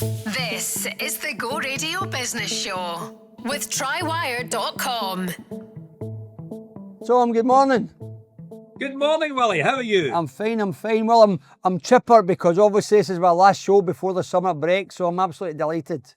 This is the Go Radio Business Show with Trywire.com. Tom, good morning. Good morning, Willie. How are you? I'm fine. Well, I'm chipper because obviously this is my last show before the summer break, so I'm absolutely delighted.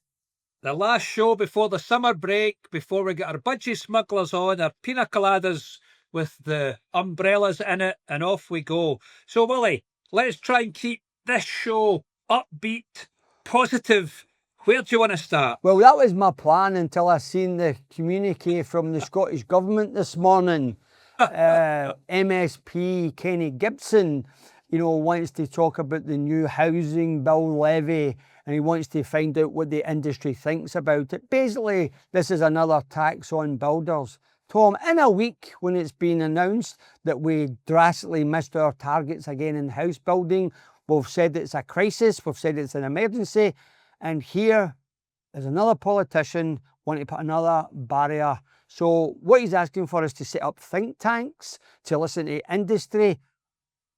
The last show before the summer break, before we get our budgie smugglers on, our pina coladas with the umbrellas in it, and off we go. So, Willie, let's try and keep this show upbeat, positive. Where do you want to start? Well, that was my plan until I seen the communique from the Scottish Government this morning. MSP Kenny Gibson, wants to talk about the new housing bill levy, and he wants to find out what the industry thinks about it. Basically, this is another tax on builders. Tom, in a week when it's been announced that we drastically missed our targets again in house building, we've said it's a crisis, we've said it's an emergency, and here is another politician wanting to put another barrier. So what he's asking for is to set up think tanks, to listen to industry.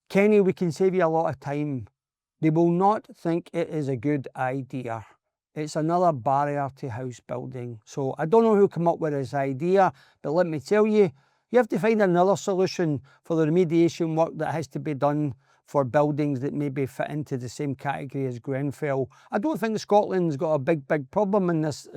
Kenny, we can save you a lot of time. They will not think it is a good idea. It's another barrier to house building. So I don't know who came up with this idea, but let me tell you, you have to find another solution for the remediation work that has to be done for buildings that maybe fit into the same category as Grenfell. I don't think Scotland's got a big problem in this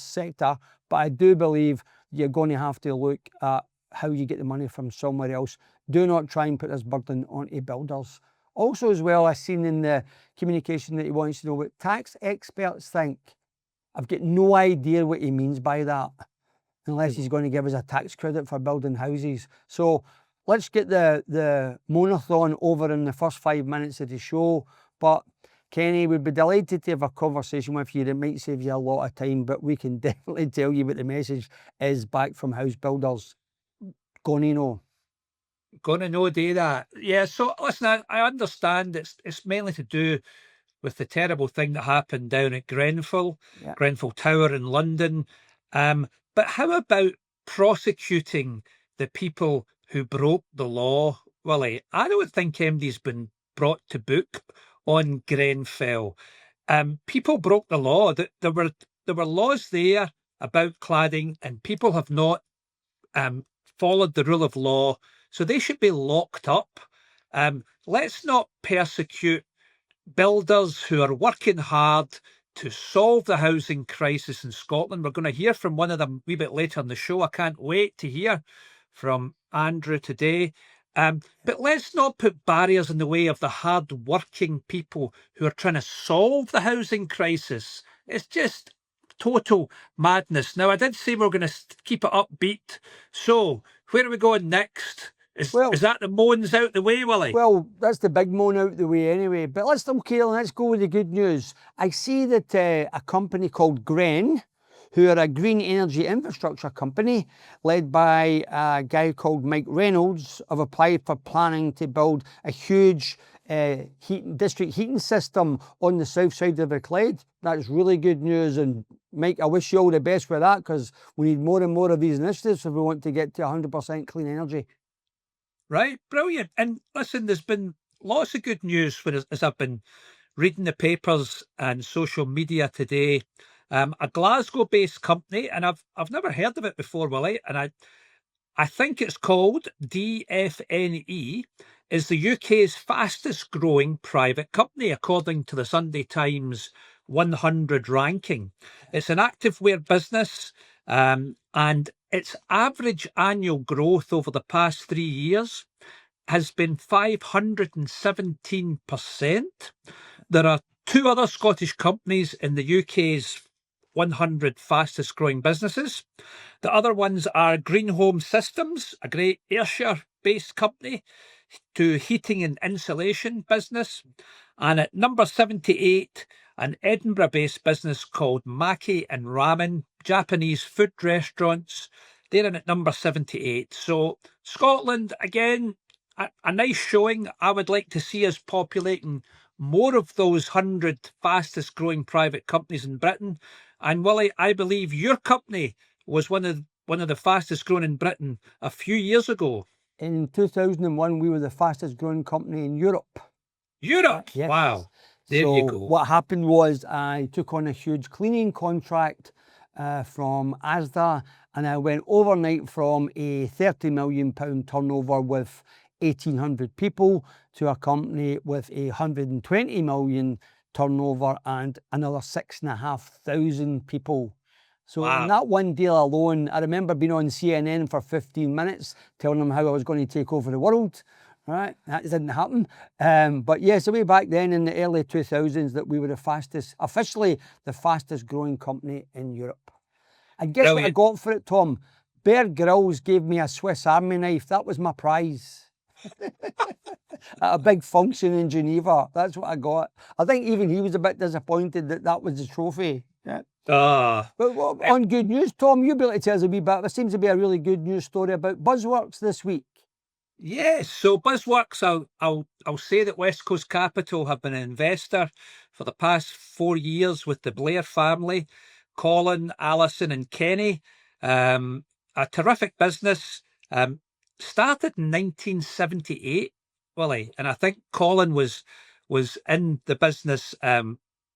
sector, but I do believe you're going to have to look at how you get the money from somewhere else. Do not try and put this burden onto builders. Also as well, I've seen in the communication that he wants to know what tax experts think. I've got no idea what he means by that, unless he's going to give us a tax credit for building houses. So let's get the monothon over in the first 5 minutes of the show. But Kenny, we'd be delighted to have a conversation with you. It might save you a lot of time, but we can definitely tell you what the message is back from house builders. Gonna know, do that. Yeah, so listen, I understand it's mainly to do with the terrible thing that happened down at Grenfell, Grenfell Tower in London. But how about prosecuting the people who broke the law, Willie? I don't think MD's been brought to book on Grenfell. People broke the law. There were laws there about cladding, and people have not followed the rule of law, so they should be locked up. Let's not persecute builders who are working hard to solve the housing crisis in Scotland. We're going to hear from one of them a wee bit later in the show. I can't wait to hear from Andrew today. But let's not put barriers in the way of the hard-working people who are trying to solve the housing crisis. It's just total madness. Now, I did say we're going to keep it upbeat. So, where are we going next? Is that the moans out the way, Willie? Well, that's the big moan out the way anyway. But let's go with the good news. I see that a company called Gren, who are a green energy infrastructure company led by a guy called Mike Reynolds, have applied for planning to build a huge district heating system on the south side of the Clyde. That's really good news, and Mike, I wish you all the best with that, because we need more and more of these initiatives if we want to get to 100% clean energy. Right, brilliant. And listen, there's been lots of good news as I've been reading the papers and social media today. A Glasgow-based company, and I've never heard of it before, Willie, and I think it's called DFYNE, is the UK's fastest growing private company, according to the Sunday Times 100 ranking. It's an activewear business, and its average annual growth over the past 3 years has been 517%. There are two other Scottish companies in the UK's 100 fastest growing businesses. The other ones are Green Home Systems, a great Ayrshire-based company to heating and insulation business. And at number 78, an Edinburgh-based business called Maki and Ramen, Japanese food restaurants. They're in at number 78. So Scotland, again, a nice showing. I would like to see us populating more of those 100 fastest growing private companies in Britain. And Willie, I believe your company was one of the fastest growing in Britain a few years ago. In 2001, we were the fastest growing company in Europe. Europe? Yes. Wow. There So you go. what happened was I took on a huge cleaning contract from Asda, and I went overnight from a £30 million turnover with 1,800 people to a company with a 120 million turnover and another 6,500 people. So in Wow. that one deal alone, I remember being on CNN for 15 minutes telling them how I was going to take over the world. Right, that didn't happen. But yes, way back then in the early 2000s that we were officially the fastest growing company in Europe. And guess what I Brilliant. got for it, Tom? Bear Grylls gave me a Swiss Army knife. That was my prize. At a big function in Geneva. That's what I got. I think even he was a bit disappointed that that was the trophy. Yeah. Ah, But on good news, Tom, you'll be able to tell us a wee bit. There seems to be a really good news story about BuzzWorks this week. yes. So BuzzWorks, I'll say that West Coast Capital have been an investor for the past 4 years with the Blair family, Colin, Alison, and Kenny. A terrific business. Started in 1978, Willie, and I think Colin was in the business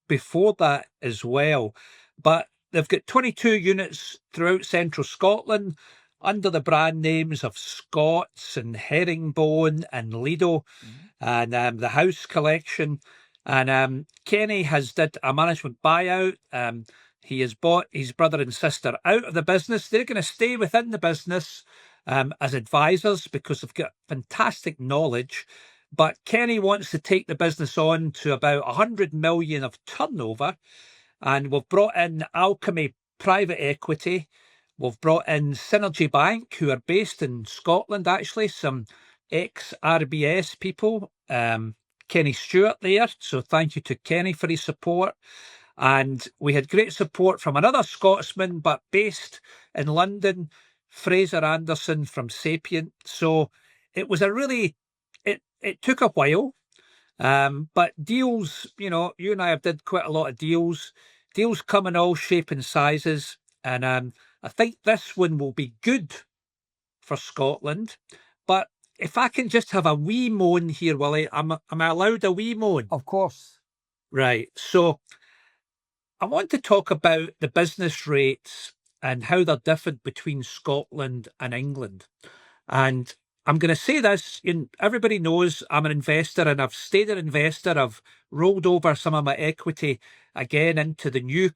before that as well. But they've got 22 units throughout central Scotland under the brand names of Scots and Herringbone and Lido, and the House Collection. And Kenny has did a management buyout. He has bought his brother and sister out of the business. They're going to stay within the business as advisors because they've got fantastic knowledge. But Kenny wants to take the business on to about 100 million of turnover. And we've brought in Alchemy Private Equity. We've brought in Synergy Bank, who are based in Scotland, actually, some ex-RBS people. Kenny Stewart there. So thank you to Kenny for his support. And we had great support from another Scotsman, but based in London, Fraser Anderson from Sapient. So it was a really, it took a while. But deals, you and I have did quite a lot of deals. Deals come in all shape and sizes. And I think this one will be good for Scotland. But if I can just have a wee moan here, Willie, am I allowed a wee moan? Of course. Right. So I want to talk about the business rates and how they're different between Scotland and England. And I'm going to say this, everybody knows I'm an investor and I've stayed an investor. I've rolled over some of my equity again into the new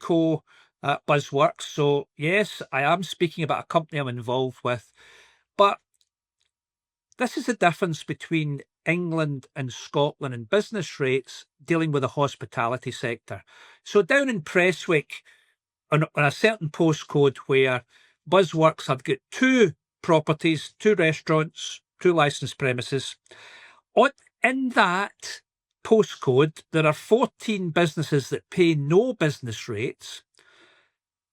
BuzzWorks. So yes, I am speaking about a company I'm involved with. But this is the difference between England and Scotland in business rates dealing with the hospitality sector. So down in Prestwick, on a certain postcode where BuzzWorks have got 2 properties, 2 restaurants, 2 licensed premises. In that postcode, there are 14 businesses that pay no business rates,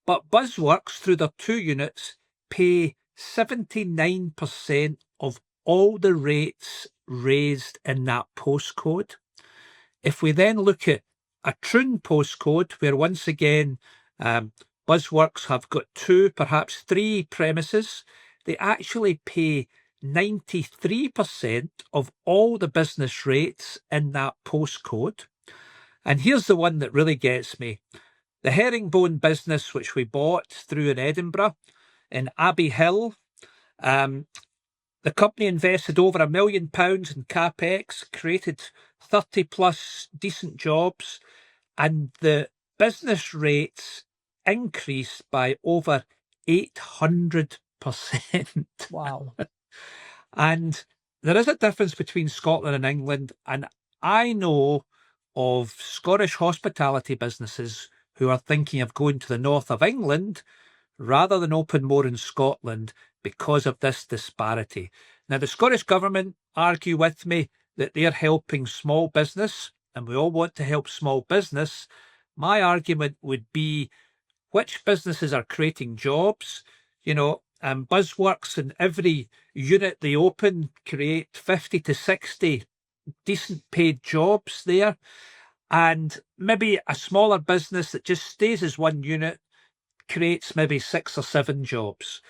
but BuzzWorks, through their 2 units, pay 79% of all the rates raised in that postcode. If we then look at a Troon postcode, where once again, BuzzWorks have got 2, perhaps 3 premises, they actually pay 93% of all the business rates in that postcode. And here's the one that really gets me. The Herringbone business, which we bought through in Edinburgh, in Abbey Hill, the company invested over £1 million in CapEx, created 30 plus decent jobs, and the business rates increased by over 800%. Wow. And there is a difference between Scotland and England. And I know of Scottish hospitality businesses who are thinking of going to the north of England rather than open more in Scotland because of this disparity. Now, the Scottish government argue with me that they're helping small business, and we all want to help small business. My argument would be which businesses are creating jobs. BuzzWorks, in every unit they open, create 50 to 60 decent paid jobs there. And maybe a smaller business that just stays as one unit creates maybe 6 or 7 jobs.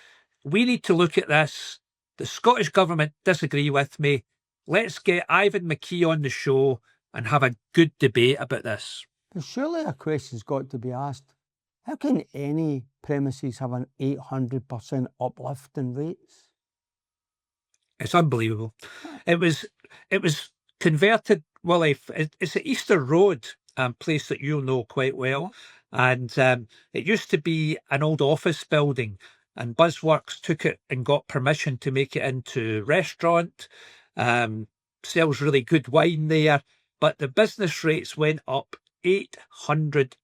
We need to look at this. The Scottish government disagree with me. Let's get Ivan McKee on the show and have a good debate about this. But surely a question's got to be asked. How can any premises have an 800% uplift in rates? It's unbelievable. It was converted, Willie. It's at Easter Road, place that you'll know quite well. And it used to be an old office building, and BuzzWorks took it and got permission to make it into restaurant. Sells really good wine there, but the business rates went up 800%.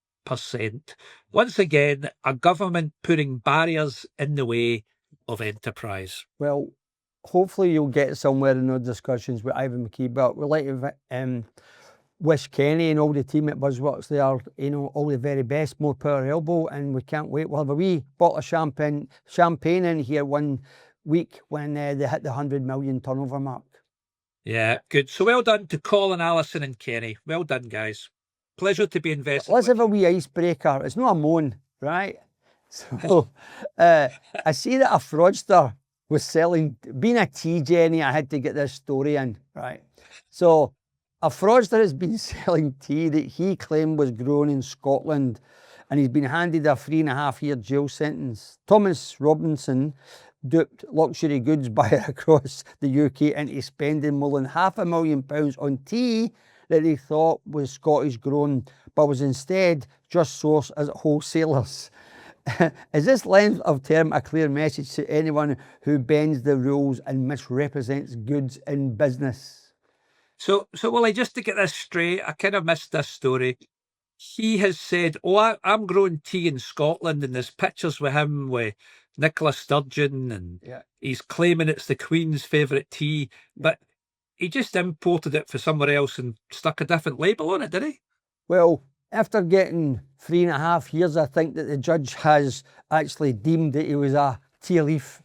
Once again, a government putting barriers in the way of enterprise. Well, hopefully you'll get somewhere in those discussions with Ivan McKee, but we'd like to wish Kenny and all the team at BuzzWorks there, you know, all the very best, more power elbow, and we can't wait. We'll have a wee bottle of champagne in here one week when they hit the 100 million turnover mark. Yeah, good. So well done to Colin, Alison and Kenny. Well done, guys. Pleasure to be invested. Let's have a wee icebreaker. It's not a moan, right? So I see that a fraudster was selling, being a tea, Jenny, I had to get this story in, right? So a fraudster has been selling tea that he claimed was grown in Scotland, and he's been handed a 3.5-year jail sentence. Thomas Robinson duped luxury goods buyer across the UK into spending more than £500,000 on tea that he thought was Scottish grown, but was instead just sourced as wholesalers. Is this length of term a clear message to anyone who bends the rules and misrepresents goods in business? So Willie, just to get this straight, I kind of missed this story. He has said, oh, I'm growing tea in Scotland, and there's pictures with him with Nicola Sturgeon, and he's claiming it's the Queen's favourite tea, but he just imported it for somewhere else and stuck a different label on it, did he? Well, after getting 3.5 years, I think that the judge has actually deemed that he was a tea leaf.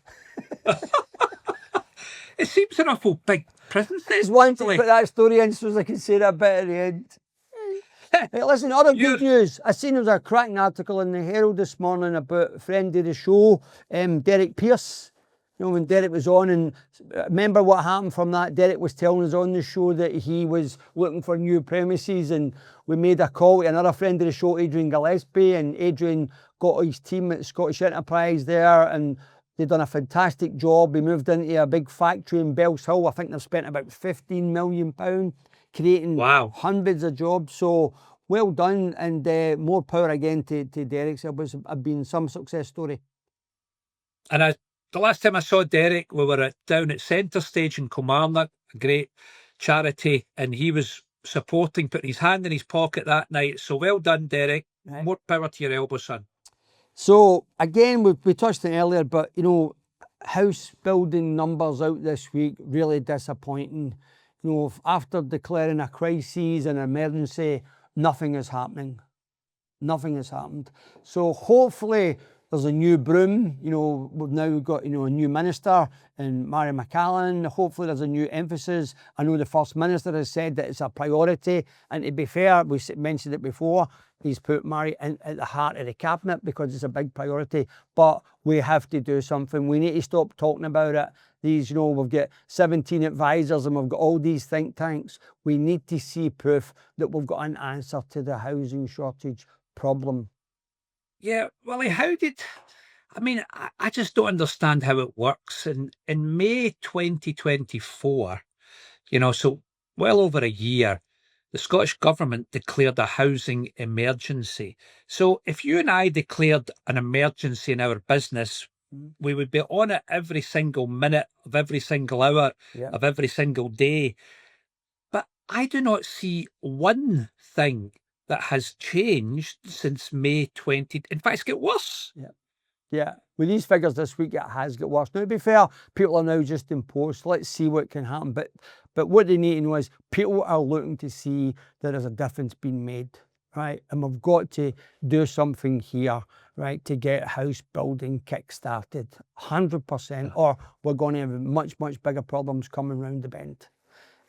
It seems an awful big prison There's one to put that story in so as I can say that bit at the end. Hey, listen, other good news. I seen there was a cracking article in the Herald this morning about a friend of the show, Derek Pearce. You know, when Derek was on, and remember what happened from that? Derek was telling us on the show that he was looking for new premises, and we made a call to another friend of the show, Adrian Gillespie, and Adrian got his team at Scottish Enterprise there, and they've done a fantastic job. They moved into a big factory in Bells Hill. I think they've spent about £15 million creating hundreds of jobs. So well done, and more power again to Derek. It was been some success story. And the last time I saw Derek, we were down at Centre Stage in Kilmarnock, a great charity, and he was supporting, putting his hand in his pocket that night. So well done, Derek. Right. More power to your elbow, son. So again, we touched on it earlier, but you know, house building numbers out this week, really disappointing. You know, after declaring a crisis and emergency, nothing is happening. Nothing has happened. So hopefully there's a new broom. You know, we've now got, you know, a new minister in Mary McCallan. Hopefully there's a new emphasis. I know the First Minister has said that it's a priority. And to be fair, we mentioned it before, he's put Mary at the heart of the cabinet because it's a big priority. But we have to do something. We need to stop talking about it. These, you know, we've got 17 advisors and we've got all these think tanks. We need to see proof that we've got an answer to the housing shortage problem. Yeah, Willie, I just don't understand how it works. In May 2024, you know, so well over a year, the Scottish Government declared a housing emergency. So if you and I declared an emergency in our business, we would be on it every single minute of every single hour of every single day. But I do not see one thing that has changed since May 20. In fact, it's got worse. Yeah. With these figures this week, it has got worse. Now, to be fair, people are now just in post. Let's see what can happen. But what they need to know is people are looking to see that there's a difference being made, right? And we've got to do something here, right, to get house building kick-started 100%, or we're going to have much, much bigger problems coming round the bend.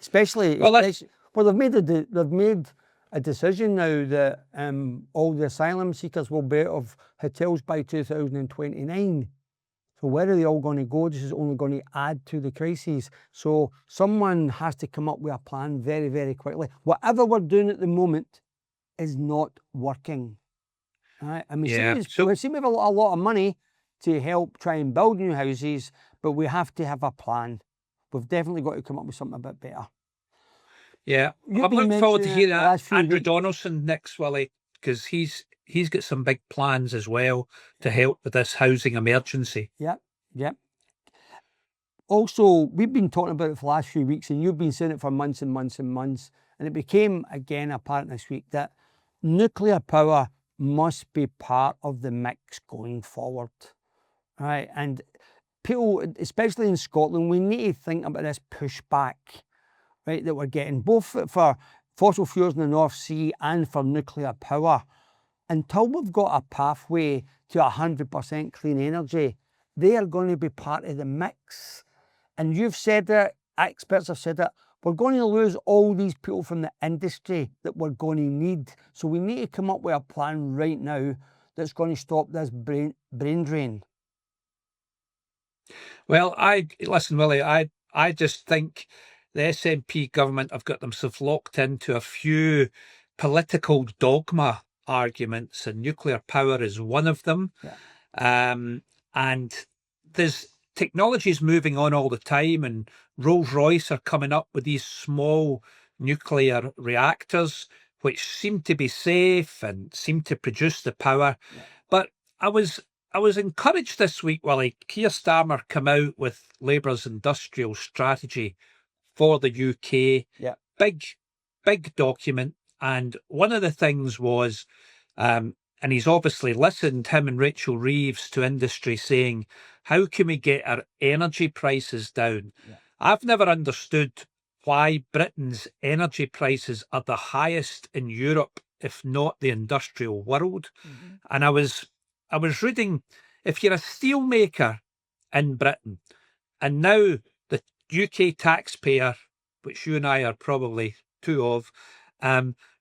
Especially, they've made a decision now that all the asylum seekers will be out of hotels by 2029. So where are they all going to go? This is only going to add to the crises. So someone has to come up with a plan very, very quickly. Whatever we're doing at the moment is not working. Right? And we seem to have a lot of money to help try and build new houses, but we have to have a plan. We've definitely got to come up with something a bit better. Yeah, I'm looking forward to hearing Andrew Donaldson next, Willie, because he's got some big plans as well to help with this housing emergency. Yep. Also, we've been talking about it for the last few weeks, and you've been saying it for months and months and months, and it became again apparent this week that nuclear power must be part of the mix going forward. Right? And people, especially in Scotland, we need to think about this pushback, right, that we're getting, both for fossil fuels in the North Sea and for nuclear power. Until we've got a pathway to 100% clean energy, they are going to be part of the mix. And you've said it, experts have said it, we're going to lose all these people from the industry that we're going to need. So we need to come up with a plan right now that's going to stop this brain drain. Well, listen, Willie, I just think the SNP government have got themselves locked into a few political dogma arguments, and nuclear power is one of them. Yeah. And there's technologies moving on all the time, and Rolls-Royce are coming up with these small nuclear reactors, which seem to be safe and seem to produce the power. Yeah. But I was encouraged this week, Willie. Keir Starmer came out with Labour's industrial strategy for the UK. Yeah. Big document. And one of the things was, and he's obviously listened, him and Rachel Reeves, to industry, saying, how can we get our energy prices down? Yeah. I've never understood why Britain's energy prices are the highest in Europe, if not the industrial world. Mm-hmm. And I was reading, if you're a steel maker in Britain, and now the UK taxpayer, which you and I are probably two of,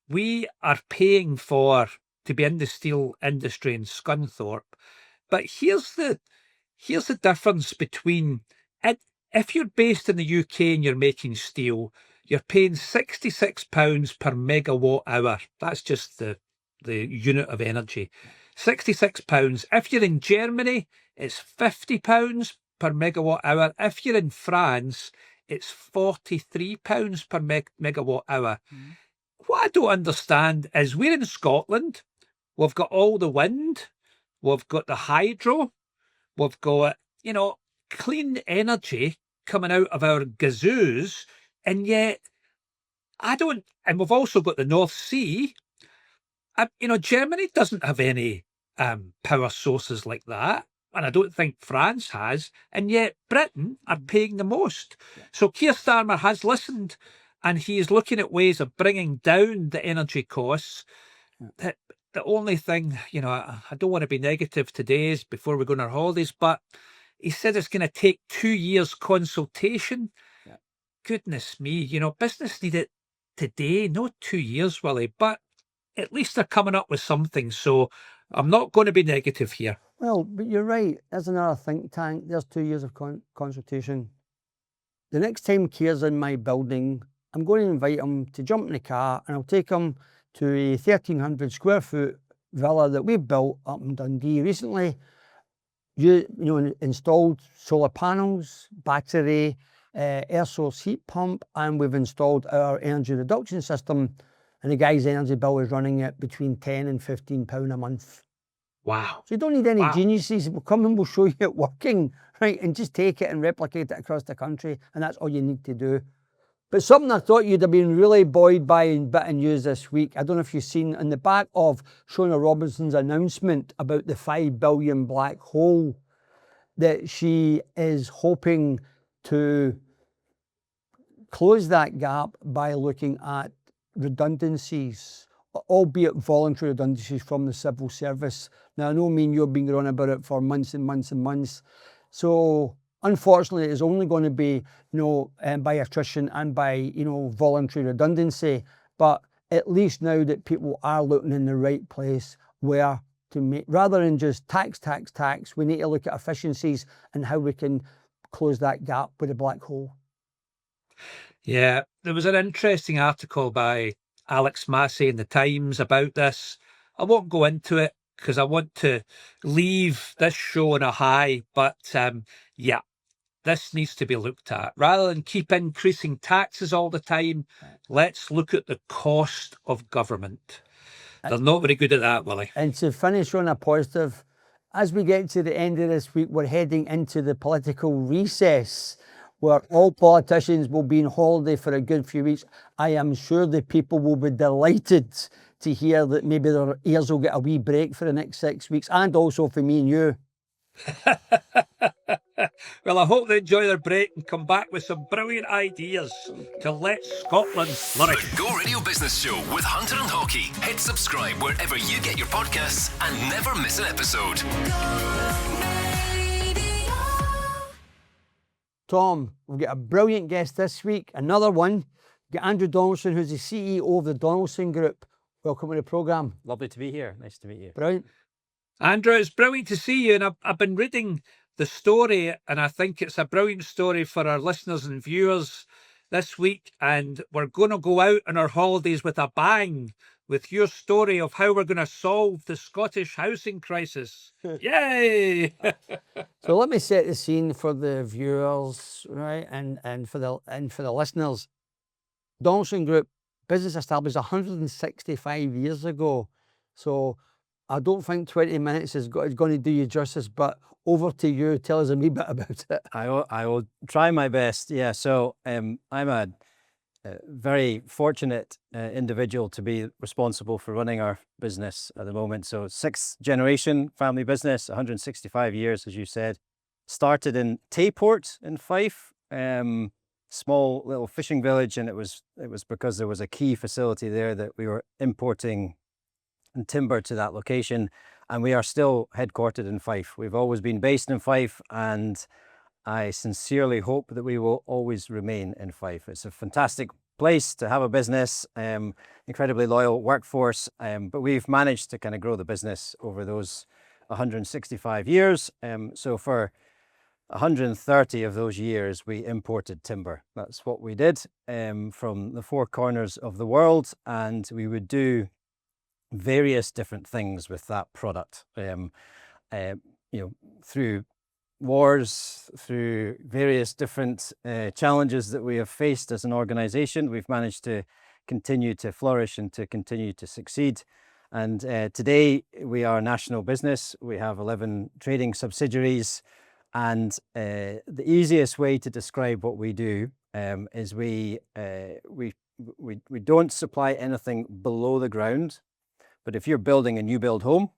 we are paying to be in the steel industry in Scunthorpe. But here's the difference between it. If you're based in the UK and you're making steel, you're paying £66 per megawatt hour. That's just the unit of energy. £66. If you're in Germany, it's £50 per megawatt hour. If you're in France, it's £43 per megawatt hour. Mm. What I don't understand is we're in Scotland, we've got all the wind, we've got the hydro, we've got, clean energy coming out of our gazoos, and yet and we've also got the North Sea. Germany doesn't have any power sources like that, and I don't think France has, and yet Britain are paying the most. Yeah. So Keir Starmer has listened, and he is looking at ways of bringing down the energy costs. Yeah. The only thing, I don't want to be negative today before we go on our holidays, but he said it's going to take 2 years consultation. Yeah. Goodness me, business need it today, not 2 years, Willie, but at least they're coming up with something. So I'm not going to be negative here. Well, but you're right. There's another think tank. There's 2 years of consultation. The next time Keir's in my building, I'm going to invite him to jump in the car, and I'll take him to a 1,300 square foot villa that we built up in Dundee recently. Installed solar panels, battery, air source heat pump, and we've installed our energy reduction system. And the guy's energy bill is running at between £10 and £15 a month. Wow. So you don't need any geniuses. We'll come and we'll show you it working, right? And just take it and replicate it across the country. And that's all you need to do. But something I thought you'd have been really buoyed by in bit of news this week. I don't know if you've seen in the back of Shona Robinson's announcement about the 5 billion black hole, that she is hoping to close that gap by looking at redundancies, albeit voluntary redundancies from the civil service. Now, I know me and you have been going on about it for months and months and months. So, unfortunately, it's only going to be, by attrition and by, voluntary redundancy. But at least now that people are looking in the right place where to make, rather than just tax, we need to look at efficiencies and how we can close that gap with a black hole. Yeah, there was an interesting article by Alex Massey in the Times about this. I won't go into it because I want to leave this show on a high, but yeah, this needs to be looked at. Rather than keep increasing taxes all the time, let's look at the cost of government. They're not very good at that, Willie. And to finish on a positive, as we get to the end of this week, we're heading into the political recess, where all politicians will be on holiday for a good few weeks. I am sure the people will be delighted to hear that maybe their ears will get a wee break for the next 6 weeks, and also for me and you. Well, I hope they enjoy their break and come back with some brilliant ideas to let Scotland flourish. The Go Radio Business Show with Hunter and Hockey. Hit subscribe wherever you get your podcasts and never miss an episode. Tom, we've got a brilliant guest this week. Another one. We've got Andrew Donaldson, who's the CEO of the Donaldson Group. Welcome to the programme. Lovely to be here. Nice to meet you. Brilliant. Andrew, it's brilliant to see you. And I've been reading the story, and I think it's a brilliant story for our listeners and viewers this week. And we're going to go out on our holidays with a bang with your story of how we're going to solve the Scottish housing crisis. Yay! So let me set the scene for the viewers, right, and for the listeners. Donaldson Group, business established 165 years ago. So I don't think 20 minutes is going to do you justice, but over to you. Tell us a wee bit about it. I will try my best. Yeah, so I'm a very fortunate individual to be responsible for running our business at the moment. So 6th generation family business, 165 years, as you said. Started in Tayport in Fife, small little fishing village, and it was because there was a key facility there that we were importing timber to that location, and we are still headquartered in Fife. We've always been based in Fife, and I sincerely hope that we will always remain in Fife. It's a fantastic place to have a business, incredibly loyal workforce, but we've managed to kind of grow the business over those 165 years. So for 130 of those years, we imported timber. That's what we did from the 4 corners of the world, and we would do various different things with that product, through wars, through various different challenges that we have faced as an organization. We've managed to continue to flourish and to continue to succeed. And today we are a national business. We have 11 trading subsidiaries, and the easiest way to describe what we do is we don't supply anything below the ground. But if you're building a new build home,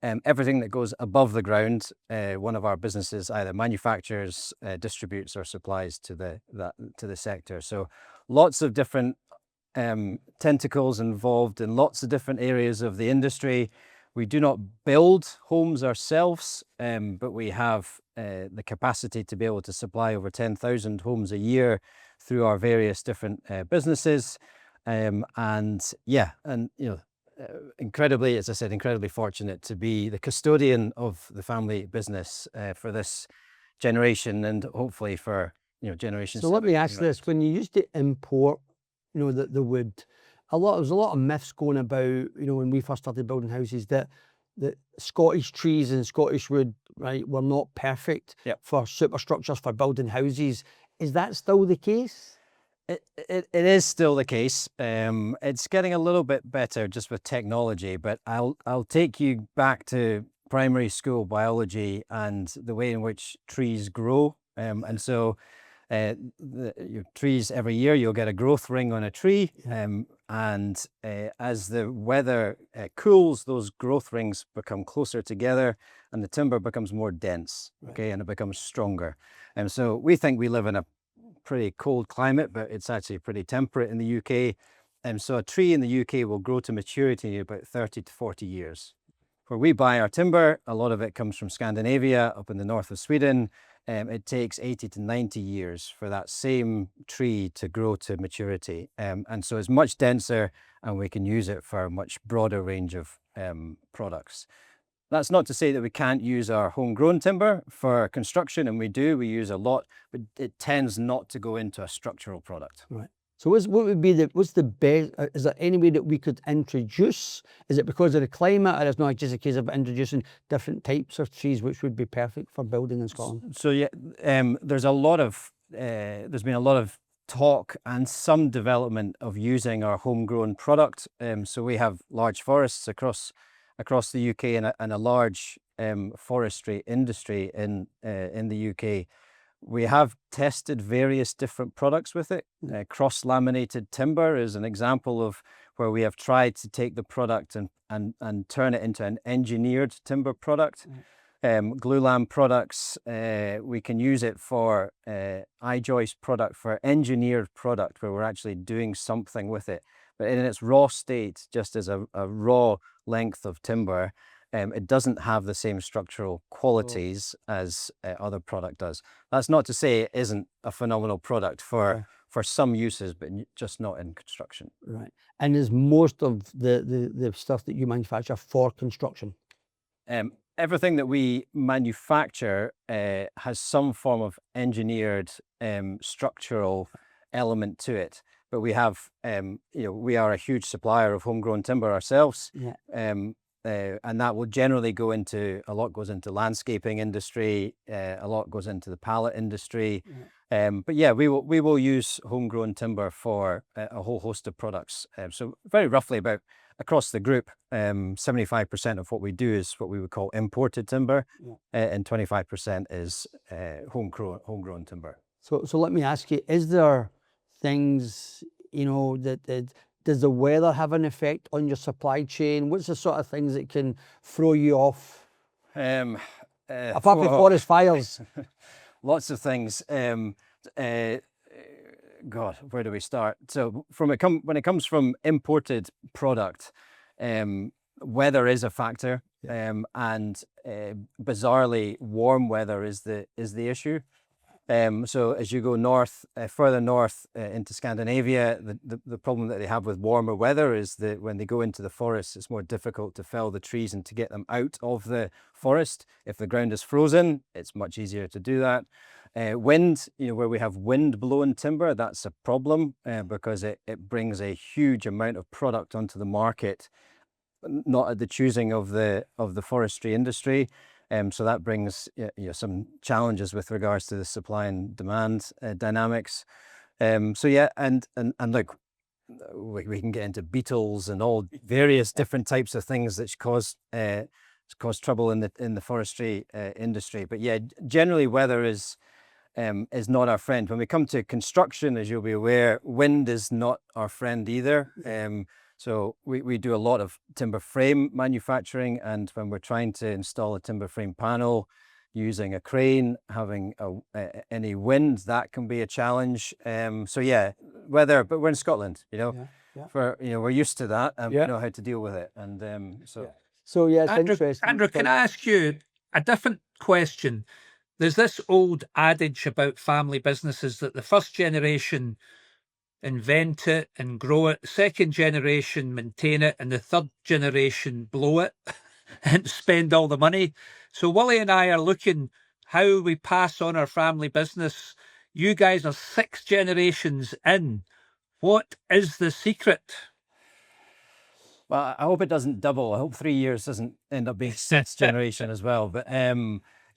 everything that goes above the ground, one of our businesses either manufactures, distributes, or supplies to the sector. So lots of different tentacles involved in lots of different areas of the industry. We do not build homes ourselves, but we have the capacity to be able to supply over 10,000 homes a year through our various different businesses. Incredibly, as I said, incredibly fortunate to be the custodian of the family business for this generation, and hopefully for generations. So let me ask this: when you used to import, the wood, there was a lot of myths going about, when we first started building houses, that Scottish trees and Scottish wood, right, were not perfect for superstructures for building houses. Is that still the case? It is still the case. It's getting a little bit better just with technology, but I'll take you back to primary school biology and the way in which trees grow. And so your trees, every year you'll get a growth ring on a tree, and as the weather cools, those growth rings become closer together and the timber becomes more dense, okay, and it becomes stronger. And so we think we live in a pretty cold climate, but it's actually pretty temperate in the UK. And so a tree in the UK will grow to maturity in about 30 to 40 years. Where we buy our timber, a lot of it comes from Scandinavia, up in the north of Sweden. It takes 80 to 90 years for that same tree to grow to maturity. And so it's much denser, and we can use it for a much broader range of products. That's not to say that we can't use our homegrown timber for construction, and we do. We use a lot, but it tends not to go into a structural product. Right. So what would be what's the best, is there any way that we could introduce, is it because of the climate, or is it not just a case of introducing different types of trees which would be perfect for building in Scotland? So yeah, there's been a lot of talk and some development of using our homegrown product. So we have large forests across the UK, and a large forestry industry in the UK. We have tested various different products with it. Cross-laminated timber is an example of where we have tried to take the product and turn it into an engineered timber product. Glulam products, we can use it for I-joist product, for engineered product, where we're actually doing something with it. But in its raw state, just as a raw length of timber, it doesn't have the same structural qualities as other product does. That's not to say it isn't a phenomenal product for some uses, but just not in construction. Right. And is most of the stuff that you manufacture for construction? Everything that we manufacture has some form of engineered structural element to it. But we have, we are a huge supplier of homegrown timber ourselves. Yeah. And that will generally go into, a lot goes into landscaping industry, a lot goes into the pallet industry. Yeah. But yeah, we will use homegrown timber for a whole host of products. So very roughly about across the group, 75% of what we do is what we would call imported timber, and 25% is homegrown timber. So let me ask you, is there things, that does the weather have an effect on your supply chain? What's the sort of things that can throw you off? Apart from forest fires. Lots of things. God, where do we start? So when it comes from imported product, weather is a factor, and bizarrely warm weather is the issue. So as you go north, further north into Scandinavia, the problem that they have with warmer weather is that when they go into the forest, it's more difficult to fell the trees and to get them out of the forest. If the ground is frozen, it's much easier to do that. Wind, where we have wind-blown timber, that's a problem because it brings a huge amount of product onto the market, not at the choosing of the forestry industry. So that brings some challenges with regards to the supply and demand dynamics. So yeah, and look, we can get into beetles and all various different types of things that cause trouble in the forestry industry. But yeah, generally weather is not our friend. When we come to construction, as you'll be aware, wind is not our friend either. So we do a lot of timber frame manufacturing, and when we're trying to install a timber frame panel using a crane, having any wind, that can be a challenge. So yeah, weather, but we're in Scotland, we're used to that, and we know how to deal with it. And So yeah, it's interesting. Andrew, can I ask you a different question? There's this old adage about family businesses that the first generation invent it and grow it, second generation maintain it, and the third generation blow it and spend all the money. So Willie and I are looking how we pass on our family business. You guys are 6 generations in. What is the secret? Well, I hope it doesn't double. I hope 3 years doesn't end up being 6th generation as well. But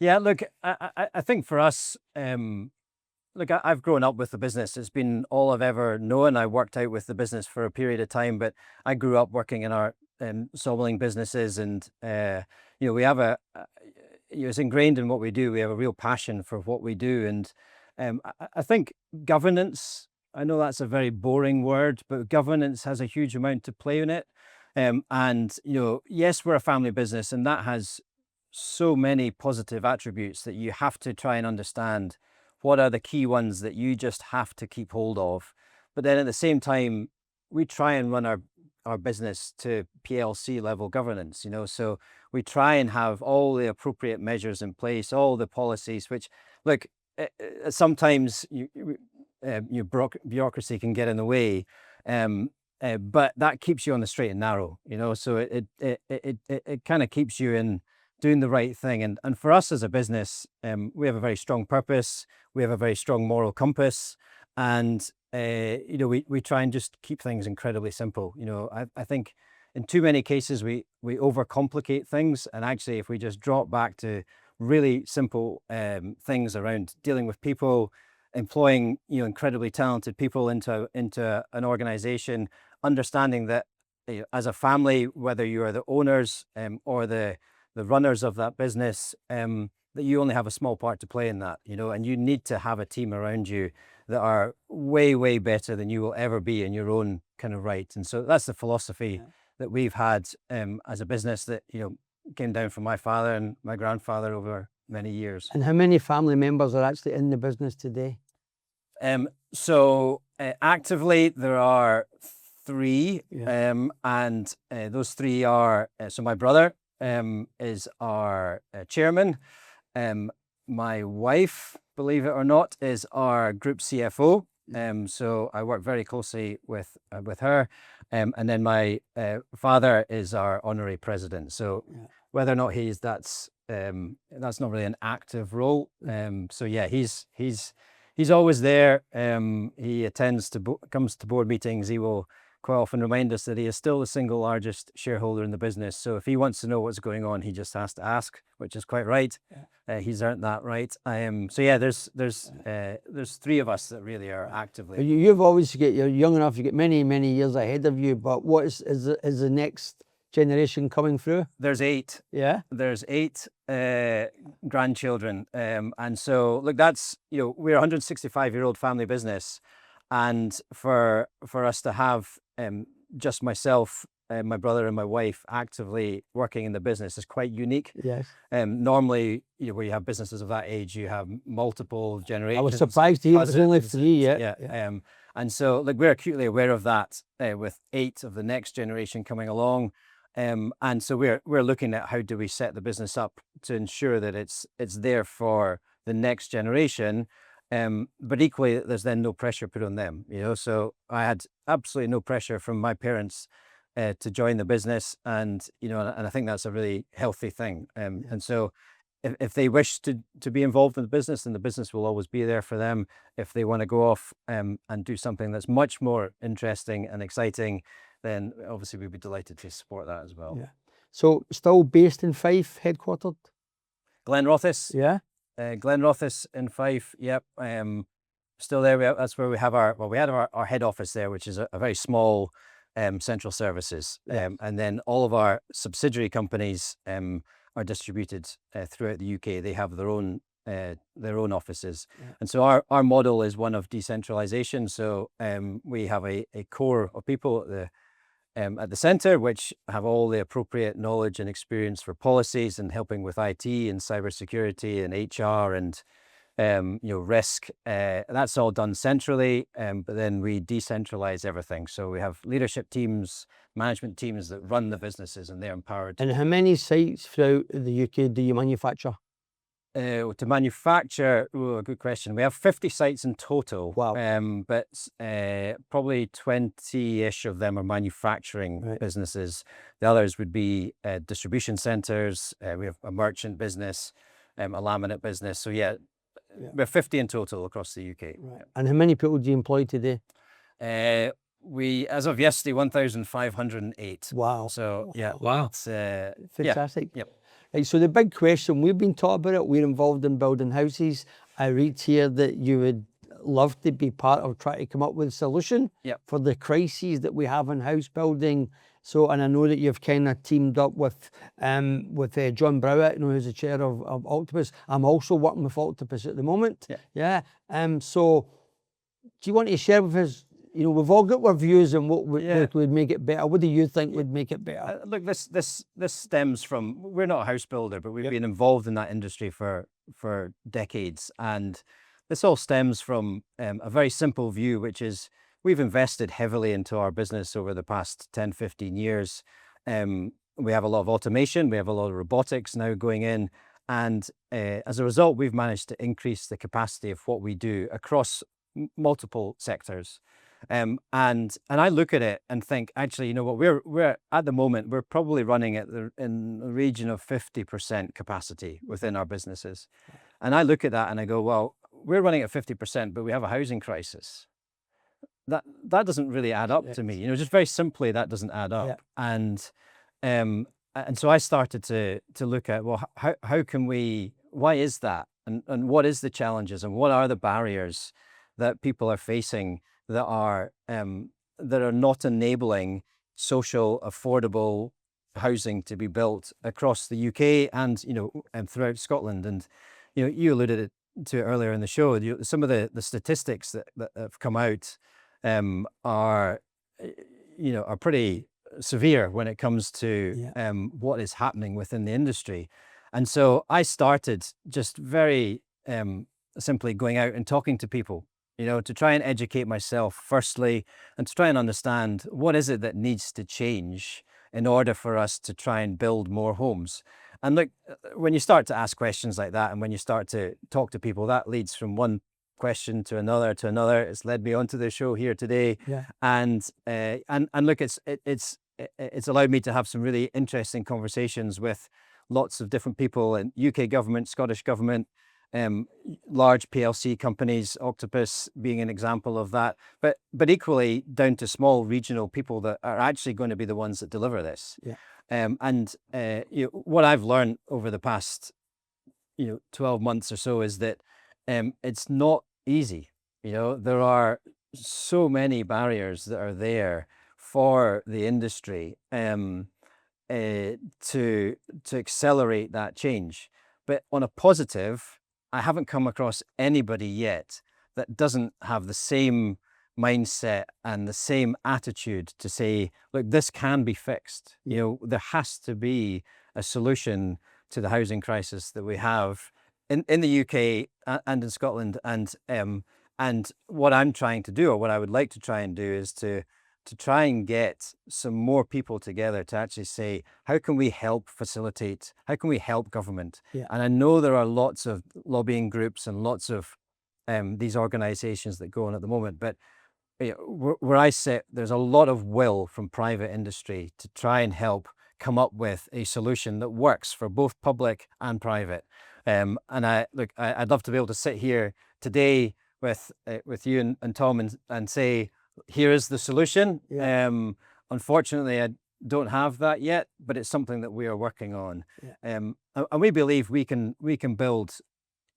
yeah, look, I think for us, look, I've grown up with the business. It's been all I've ever known. I worked out with the business for a period of time, but I grew up working in our sawmilling businesses, and we have it's ingrained in what we do. We have a real passion for what we do, and I think governance. I know that's a very boring word, but governance has a huge amount to play in it. And yes, we're a family business, and that has so many positive attributes that you have to try and understand. What are the key ones that you just have to keep hold of? But then at the same time, we try and run our business to PLC level governance, so we try and have all the appropriate measures in place, all the policies, which, look, sometimes bureaucracy can get in the way, but that keeps you on the straight and narrow, so it kind of keeps you doing the right thing. And for us as a business, we have a very strong purpose. We have a very strong moral compass. And, we try and just keep things incredibly simple. I think in too many cases, we overcomplicate things. And actually, if we just drop back to really simple things around dealing with people, employing incredibly talented people into an organization, understanding that as a family, whether you are the owners or the runners of that business, that you only have a small part to play in that, and you need to have a team around you that are way, way better than you will ever be in your own kind of right. And so that's the philosophy that we've had as a business that, came down from my father and my grandfather over many years. And how many family members are actually in the business today? So actively there are 3, and those 3 are, so my brother is our chairman. My wife, believe it or not, is our group CFO. So I work very closely with her. And then my father is our honorary president. So whether or not that's not really an active role. So yeah, he's always there. He comes to board meetings. He will quite often remind us that he is still the single largest shareholder in the business. So if he wants to know what's going on, he just has to ask, which is quite right. He's earned that right. So yeah, there's 3 of us that really are actively. You've always you're young enough. You get many, many years ahead of you. But what is the next generation coming through? There's 8. Yeah. There's 8 grandchildren. And so look, that's, we're a 165-year-old family business. And for us to have just myself, my brother and my wife actively working in the business is quite unique. Yes. Normally, where you have businesses of that age, you have multiple generations. I was surprised to hear there's only 3 yet. Yeah. And so we're acutely aware of that with 8 of the next generation coming along. And so we're looking at how do we set the business up to ensure that it's there for the next generation. But equally, there's then no pressure put on them, So I had absolutely no pressure from my parents to join the business, and and I think that's a really healthy thing. And so, if they wish to be involved in the business, then the business will always be there for them. If they want to go off and do something that's much more interesting and exciting, then obviously we'd be delighted to support that as well. Yeah. So still based in Fife, headquartered? Glenrothes. Yeah. Glenrothes in Fife, yep. Still there. That's where we have our head office there, which is a very small central services. And then all of our subsidiary companies are distributed throughout the UK. They have their own offices. And so our model is one of decentralization. So we have a core of people at the centre, which have all the appropriate knowledge and experience for policies and helping with IT and cybersecurity and HR and risk. That's all done centrally, but then we decentralize everything. So we have leadership teams, management teams that run the businesses, and they're empowered. And how many sites throughout the UK do you manufacture? To manufacture, good question. We have 50 sites in total. Wow. But probably 20-ish of them are manufacturing businesses. The others would be distribution centres. We have a merchant business, a laminate business. So yeah, we have 50 in total across the UK. Right. And how many people do you employ today? We, as of yesterday, 1,508. Wow. So yeah. Wow. It's, Fantastic. Yep. Right, so the big question, we've been taught about it, we're involved in building houses. I read here that you would love to be part of trying to come up with a solution for the crises that we have in house building. So, and I know that you've kind of teamed up with John Buyout, who's the chair of Octopus. I'm also working with Octopus at the moment. Yeah. So, do you want to share with us? We've all got our views on what would make it better. What do you think would make it better? Look, this stems from, we're not a house builder, but we've been involved in that industry for decades. And this all stems from a very simple view, which is we've invested heavily into our business over the past 10, 15 years. We have a lot of automation. We have a lot of robotics now going in. And as a result, we've managed to increase the capacity of what we do across multiple sectors. And I look at it and think, actually, you know what, we're at the moment, we're probably running in the region of 50% capacity within our businesses. And I look at that and I go, well, we're running at 50%, but we have a housing crisis. That doesn't really add up to me. You know, just very simply, that doesn't add up. And so I started to look at, well, how can we, why is that? And what is the challenges and what are the barriers that people are facing that are not enabling social, affordable housing to be built across the UK and, you know, and throughout Scotland. And, you know, you alluded to it earlier in the show, some of the statistics that have come out are pretty severe when it comes to what is happening within the industry. And so I started just very simply going out and talking to people, you know, to try and educate myself firstly, and to try and understand what is it that needs to change in order for us to try and build more homes. And look, when you start to ask questions like that, and when you start to talk to people, that leads from one question to another to another. It's led me onto the show here today. And look, it's allowed me to have some really interesting conversations with lots of different people in UK government, Scottish government, large PLC companies, Octopus being an example of that, but equally down to small regional people that are actually going to be the ones that deliver this. What I've learned over the past 12 months or so is that it's not easy. You know, there are so many barriers that are there for the industry to accelerate that change. But on a positive, I haven't come across anybody yet that doesn't have the same mindset and the same attitude to say, look, this can be fixed. You know, there has to be a solution to the housing crisis that we have in the UK and in Scotland. And what I'm trying to do, or what I would like to try and do, is to try and get some more people together to actually say, how can we help facilitate? How can we help government? And I know there are lots of lobbying groups and lots of these organisations that go on at the moment, but where I sit, there's a lot of will from private industry to try and help come up with a solution that works for both public and private. And I'd love to be able to sit here today with you and Tom and say, here is the solution. Unfortunately, I don't have that yet, but it's something that we are working on. And we believe we can build,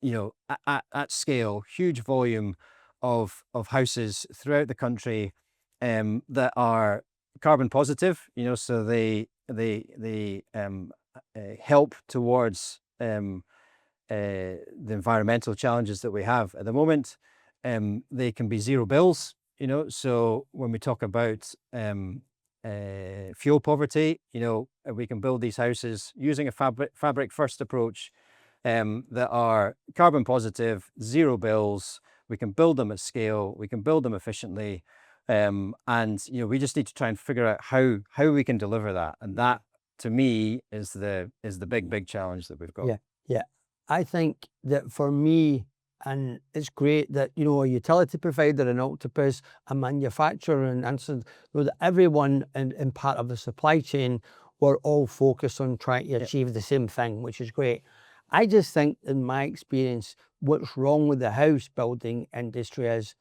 at scale, huge volume of houses throughout the country that are carbon positive. So they help towards the environmental challenges that we have at the moment. They can be zero bills. So when we talk about fuel poverty, we can build these houses using a fabric first approach that are carbon positive, zero bills. We can build them at scale. We can build them efficiently. And we just need to try and figure out how we can deliver that. And that, to me, is the big challenge that we've got. Yeah. I think that for me, and it's great that, a utility provider, an Octopus, a manufacturer, and that everyone in part of the supply chain were all focused on trying to achieve the same thing, which is great. I just think, in my experience, what's wrong with the house building industry is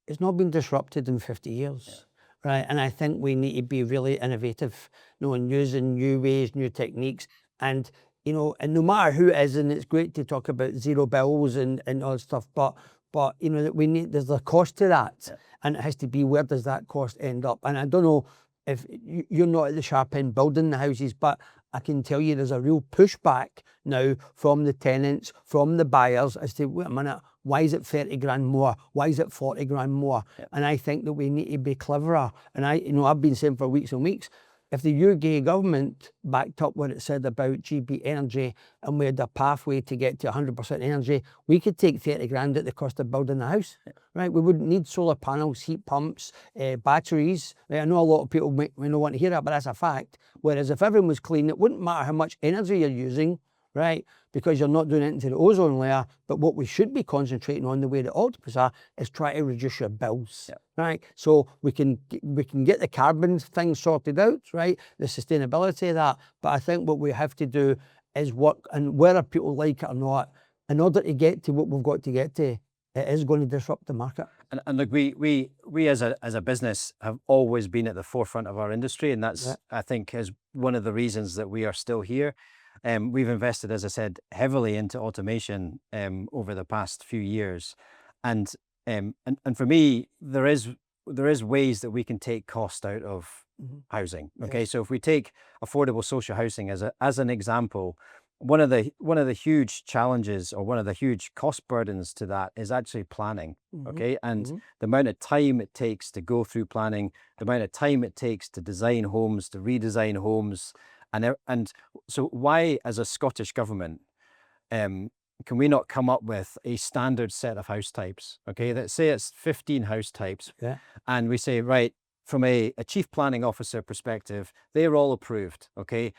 it's not been disrupted in 50 years. Right? And I think we need to be really innovative, and using new ways, new techniques. And and no matter who it is, and it's great to talk about zero bills and all that stuff, but that there's a cost to that, and it has to be, where does that cost end up? And I don't know if you're not at the sharp end building the houses, but I can tell you there's a real pushback now from the tenants, from the buyers, as to, wait a minute, why is it 30 grand more? Why is it 40 grand more? And I think that we need to be cleverer. And I've been saying for weeks and weeks, if the UK government backed up what it said about GB energy, and we had a pathway to get to 100% energy, we could take 30 grand at the cost of building a house, right? We wouldn't need solar panels, heat pumps, batteries. Right? I know a lot of people may not want to hear that, but that's a fact. Whereas if everyone was clean, it wouldn't matter how much energy you're using, right? Because you're not doing it into the ozone layer. But what we should be concentrating on, the way the octopus are, is try to reduce your bills, right? So we can get the carbon thing sorted out, right? The sustainability of that. But I think what we have to do is work, and whether people like it or not, in order to get to what we've got to get to, it is going to disrupt the market. And look, we as a business have always been at the forefront of our industry, and that's I think is one of the reasons that we are still here. We've invested, as I said, heavily into automation over the past few years, and for me, there is ways that we can take cost out of housing. Okay, so if we take affordable social housing as an example, one of the huge challenges, or one of the huge cost burdens to that, is actually planning. Okay, and the amount of time it takes to go through planning, the amount of time it takes to design homes, to redesign homes, and so why, as a Scottish government, can we not come up with a standard set of house types? Okay, let's say it's 15 house types, and we say, right, from a chief planning officer perspective, they're all approved. Okay,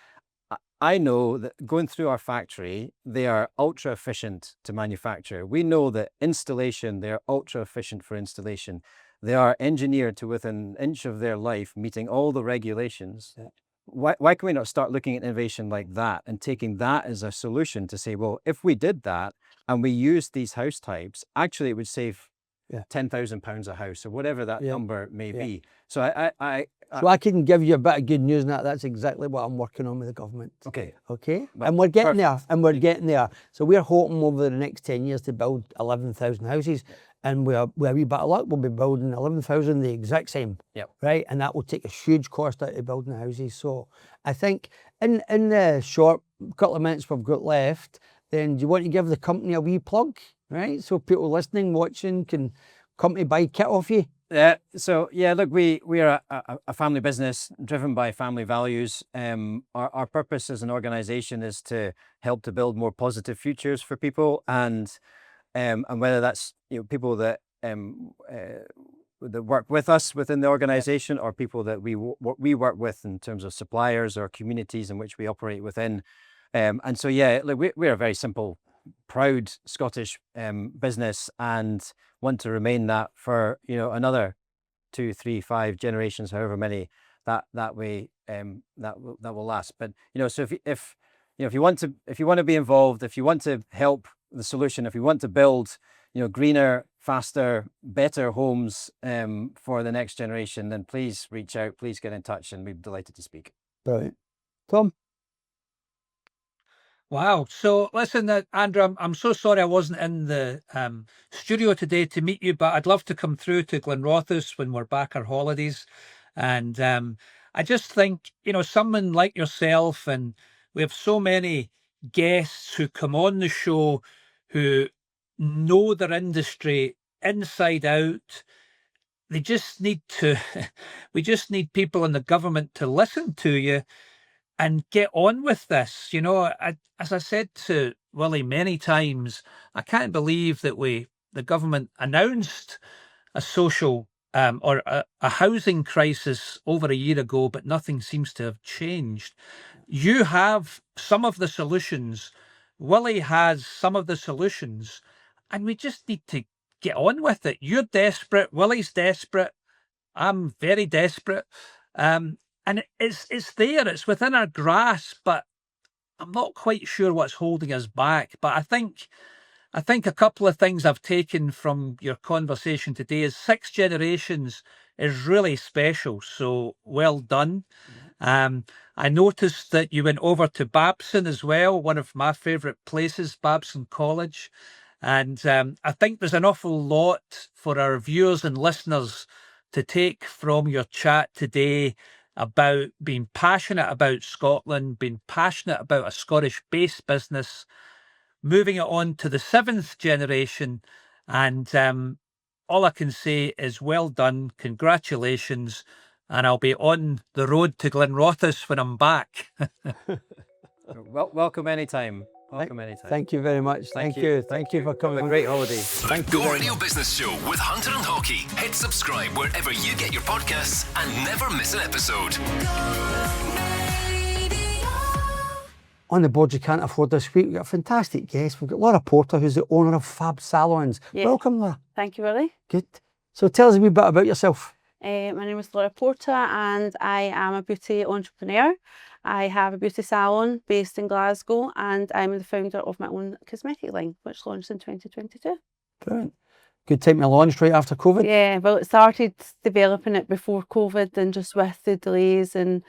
I know that going through our factory, they are ultra efficient to manufacture. We know that installation, they're ultra efficient for installation. They are engineered to within an inch of their life, meeting all the regulations. Why can we not start looking at innovation like that and taking that as a solution to say, well, if we did that and we used these house types, actually it would save £10,000 a house, or whatever that number may be. So I can give you a bit of good news on that. That's exactly what I'm working on with the government. Okay. Well, and we're getting there, and we're getting there. So we're hoping over the next 10 years to build 11,000 houses. And with a wee bit of luck, we'll be building 11,000 the exact same, right? And that will take a huge cost out of building houses. So I think in the short couple of minutes we've got left, then do you want to give the company a wee plug, right? So people listening, watching can come to buy kit off you. So look, we are a family business driven by family values. Our purpose as an organization is to help to build more positive futures for people, and whether that's people that that work with us within the organization, or people that we work with in terms of suppliers or communities in which we operate within. And so look, we're a very simple, proud Scottish business, and want to remain that for another 2, 3, 5 generations, however many that way that will last. But so if you want to be involved, if you want to help the solution, if you want to build greener, faster, better homes for the next generation, then please reach out, please get in touch, and we'd be delighted to speak. Brilliant. Tom? Wow. So listen, Andrew, I'm so sorry I wasn't in the studio today to meet you, but I'd love to come through to Glenrothes when we're back our holidays. And I just think, someone like yourself, and we have so many guests who come on the show who know their industry inside out. They just need to, we just need people in the government to listen to you and get on with this. As I said to Willie many times, I can't believe that the government announced a social or a housing crisis over a year ago, but nothing seems to have changed. You have some of the solutions. Willie has some of the solutions, and we just need to get on with it. You're desperate. Willie's desperate. I'm very desperate. And it's there. It's within our grasp, but I'm not quite sure what's holding us back. But I think a couple of things I've taken from your conversation today is 6 generations is really special. So well done. I noticed that you went over to Babson as well, one of my favourite places, Babson College. And I think there's an awful lot for our viewers and listeners to take from your chat today about being passionate about Scotland, being passionate about a Scottish-based business, moving it on to the 7th generation. And all I can say is well done, congratulations, and I'll be on the road to Glenrothes when I'm back. Welcome anytime. Welcome anytime. Thank you very much. Thank you. Thank you for coming. Have a great holiday. The Go Radio Business Show with Hunter and Hockey. Hit subscribe wherever you get your podcasts and never miss an episode. On the board you can't afford this week, we've got a fantastic guest. We've got Laura Porter, who's the owner of Fab Salons. Yeah. Welcome, Laura. Thank you, Willie. Good. So tell us a wee bit about yourself. My name is Laura Porter and I am a beauty entrepreneur. I have a beauty salon based in Glasgow and I'm the founder of my own cosmetic line, which launched in 2022. Brilliant. Good time to launch right after COVID. Yeah, well, it started developing it before COVID, and just with the delays and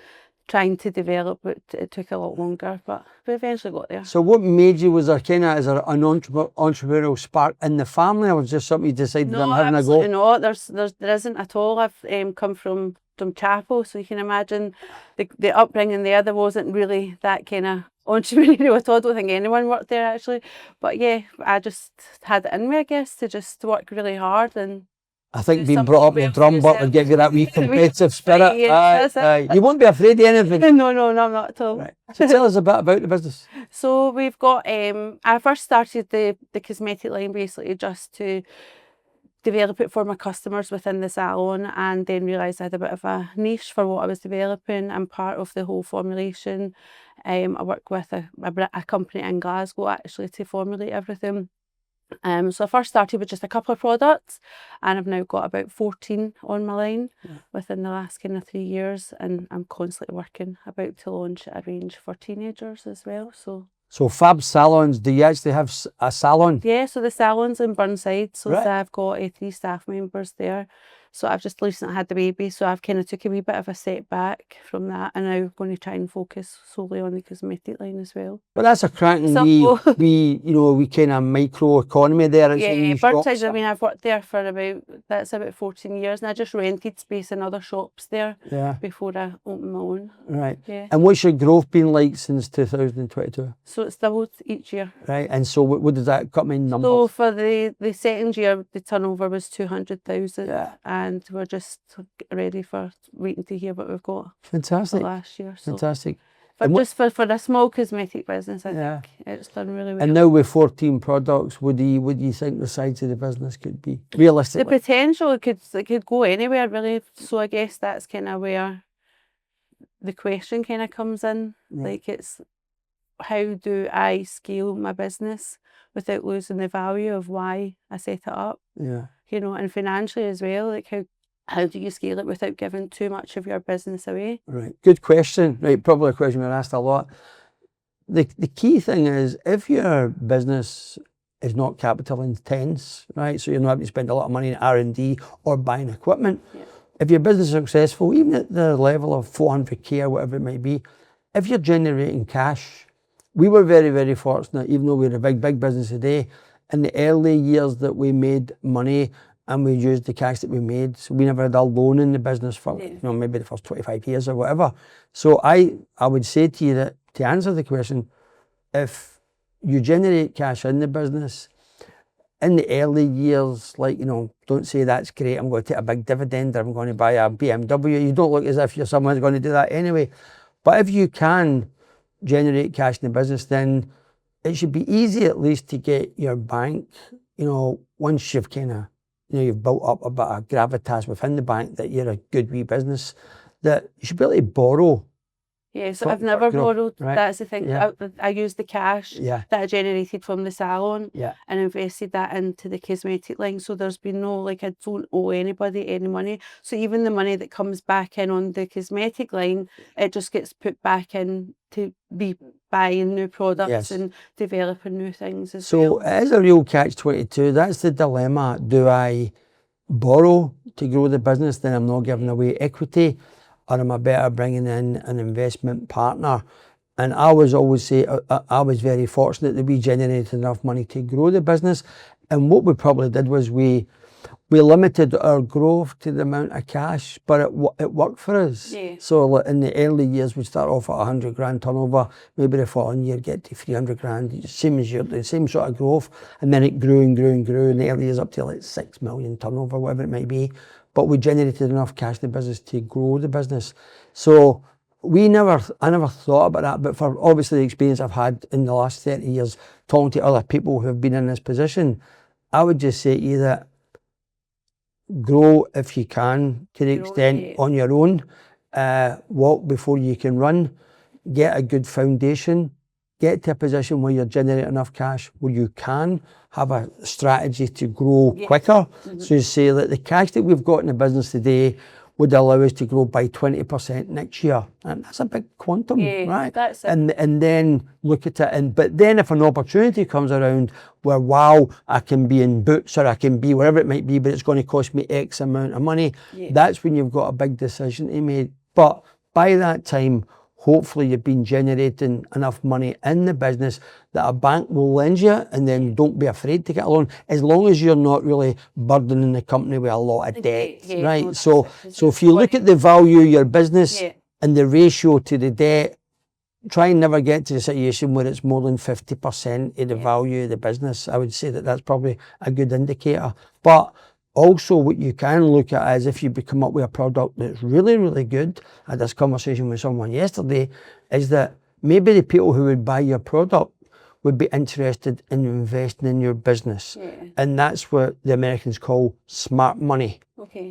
trying to develop it, it took a lot longer, but we eventually got there. So what made you, was there kind of, is there an entrepreneurial spark in the family, or was it just something you decided I'm having a go? No, there isn't at all. I've come from Chapel, so you can imagine the upbringing there. There wasn't really that kind of entrepreneurial at all. I don't think anyone worked there actually, but yeah, I just had it in me, I guess, to just work really hard. And I think being brought up in the drum butt would give you that wee competitive spirit. You won't be afraid of anything. No, I'm not at all. Right. So tell us a bit about the business. So we've got, I first started the cosmetic line basically just to develop it for my customers within the salon, and then realised I had a bit of a niche for what I was developing. I'm part of the whole formulation. I work with a company in Glasgow actually to formulate everything. So I first started with just a couple of products, and I've now got about 14 on my line within the last kind of 3 years, and I'm constantly working about to launch a range for teenagers as well. So Fab Salons, do you actually have a salon? Yeah, so the salon's in Burnside, so Right. I've got 3 staff members there. So I've just recently had the baby, so I've kind of took a wee bit of a setback from that, and now I'm going to try and focus solely on the cosmetic line as well. But that's a cracking wee kind of micro economy there. It's Yeah, shops. Burnside, I mean, I've worked there for about 14 years, and I just rented space in other shops there before I opened my own. Right. Yeah. And what's your growth been like since 2022? So it's doubled each year. Right. And so what does that come in numbers? So for the second year, the turnover was 200,000, and we're just ready for waiting to hear what we've got Fantastic. for last year. So. Fantastic. But just for a small cosmetic business, I think it's done really well. And now with 14 products, what do you think the size of the business could be realistically? The potential, it could go anywhere really. So I guess that's kind of where the question kind of comes in. Right. Like, it's how do I scale my business without losing the value of why I set it up? Yeah. You know, and financially as well. Like, how do you scale it without giving too much of your business away? Right. Good question. Right. Probably a question we're asked a lot. The key thing is, if your business is not capital intense, right? So you're not having to spend a lot of money in R&D or buying equipment. Yeah. If your business is successful, even at the level of 400k or whatever it might be, if you're generating cash, we were very, very fortunate, even though we're a big business today, in the early years that we made money and we used the cash that we made. So we never had a loan in the business for maybe the first 25 years or whatever. So I would say to you that, to answer the question, if you generate cash in the business, in the early years, like, don't say that's great, I'm going to take a big dividend, or I'm going to buy a BMW. You don't look as if you're someone who's going to do that anyway. But if you can generate cash in the business, then it should be easy at least to get your bank, once you've kind of, you've built up a bit of gravitas within the bank that you're a good wee business, that you should be able to borrow. Yeah, so I've never borrowed. Right. That's the thing. Yeah. I used the cash that I generated from the salon and invested that into the cosmetic line. So there's been no, I don't owe anybody any money. So even the money that comes back in on the cosmetic line, it just gets put back in to be buying new products and developing new things as well. So it is a real catch-22. That's the dilemma. Do I borrow to grow the business, then I'm not giving away equity? Or am I better bringing in an investment partner? And I always say I was very fortunate that we generated enough money to grow the business. And what we probably did was we limited our growth to the amount of cash, but it worked for us. Yeah. So in the early years, we'd start off at 100 grand turnover, maybe the following year get to 300 grand, same as the same sort of growth. And then it grew and grew and grew in the early years up to like 6 million turnover, whatever it might be. But we generated enough cash in the business to grow the business. So I never thought about that, but for obviously the experience I've had in the last 30 years talking to other people who have been in this position, I would just say to you that grow if you can, to the extent on your own. Walk before you can run. Get a good foundation. get to a position where you're generating enough cash where you can have a strategy to grow quicker. So you say that the cash that we've got in the business today would allow us to grow by 20% next year. And that's a big quantum, right? That's it. And then look at it. But then if an opportunity comes around where, wow, I can be in Boots or I can be wherever it might be, but it's going to cost me X amount of money, that's when you've got a big decision to make. But by that time, hopefully you've been generating enough money in the business that a bank will lend you, and then don't be afraid to get a loan, as long as you're not really burdening the company with a lot of debt, right? No, so if you look at the value of your business and the ratio to the debt, try and never get to the situation where it's more than 50% of the value of the business. I would say that that's probably a good indicator. But also what you can look at is if you come up with a product that's really, really good. I had this conversation with someone yesterday, is that maybe the people who would buy your product would be interested in investing in your business. And that's what the Americans call smart money.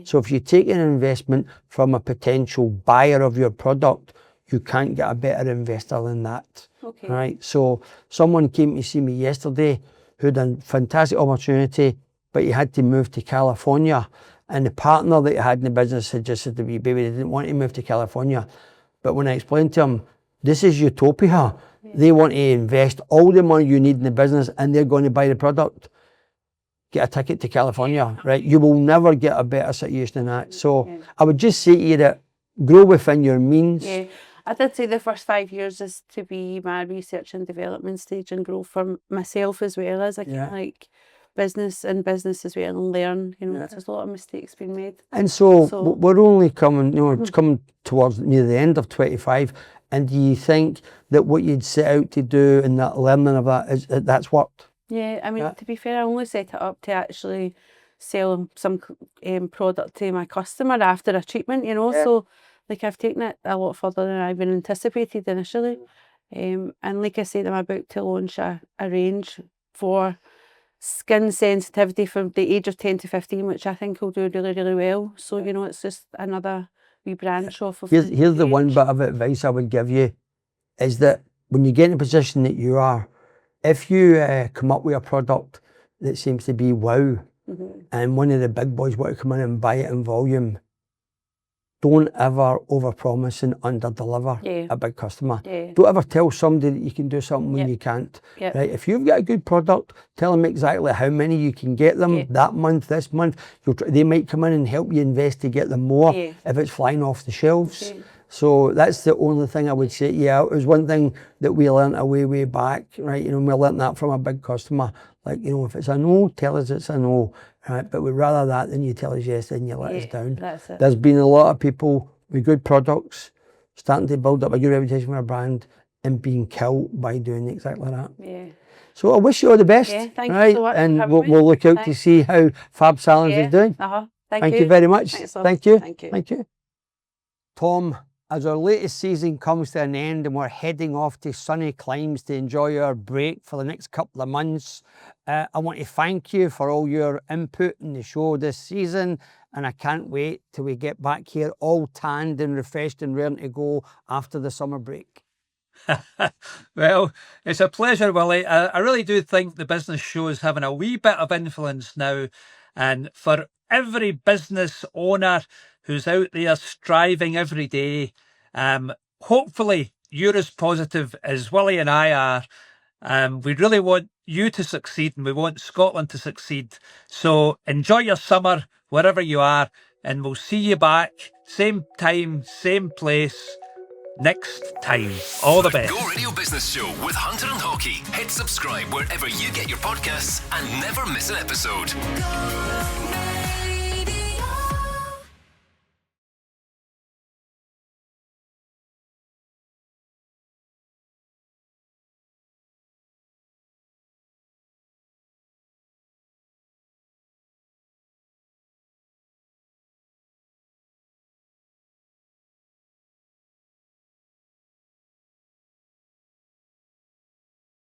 So if you take an investment from a potential buyer of your product, you can't get a better investor than that, right? So someone came to see me yesterday who had a fantastic opportunity, but he had to move to California. And the partner that he had in the business suggested to me, baby, they didn't want to move to California. But when I explained to him, this is utopia. They want to invest all the money you need in the business and they're going to buy the product. Get a ticket to California, right? You will never get a better situation than that. So I would just say to you that grow within your means. I did say the first 5 years is to be my research and development stage and grow for myself as well as I can like business as well and learn, you know, there's a lot of mistakes being made. And so we're only coming, you know, it's coming towards near the end of 25. And do you think that what you'd set out to do and that learning of that, that's worked? Yeah, I mean, to be fair, I only set it up to actually sell some product to my customer after a treatment, you know, so like I've taken it a lot further than I even anticipated initially. And like I said, I'm about to launch a range for skin sensitivity from the age of 10 to 15, which I think will do really, really well. So, you know, it's just another wee branch off of Here's the one bit of advice I would give you, is that when you get in a position that you are, if you come up with a product that seems to be wow, and one of the big boys want to come in and buy it in volume, don't ever overpromise and underdeliver a big customer. Don't ever tell somebody that you can do something when you can't. Right? If you've got a good product, tell them exactly how many you can get them that month, this month. They might come in and help you invest to get them more if it's flying off the shelves. So that's the only thing I would say. Yeah, it was one thing that we learnt way back, right? You know, we learnt that from a big customer. Like, you know, if it's a no, tell us it's a no, right? But we'd rather that than you tell us yes and you let us down. That's it. There's been a lot of people with good products starting to build up a good reputation for a brand and being killed by doing exactly that. So I wish you all the best. Thank you so much. And we'll look out to see how Fab Salons is doing. Thank you very much. Thank you. Thank you. Tom, as our latest season comes to an end and we're heading off to sunny climes to enjoy our break for the next couple of months, I want to thank you for all your input in the show this season, and I can't wait till we get back here all tanned and refreshed and ready to go after the summer break. Well, it's a pleasure, Willie. I really do think the business show is having a wee bit of influence now, and for every business owner who's out there striving every day, hopefully you're as positive as Willie and I are. We really want you to succeed and we want Scotland to succeed. So enjoy your summer wherever you are, and we'll see you back same time, same place next time. All the best. Go Radio Business Show with Hunter and Hockey. Hit subscribe wherever you get your podcasts and never miss an episode.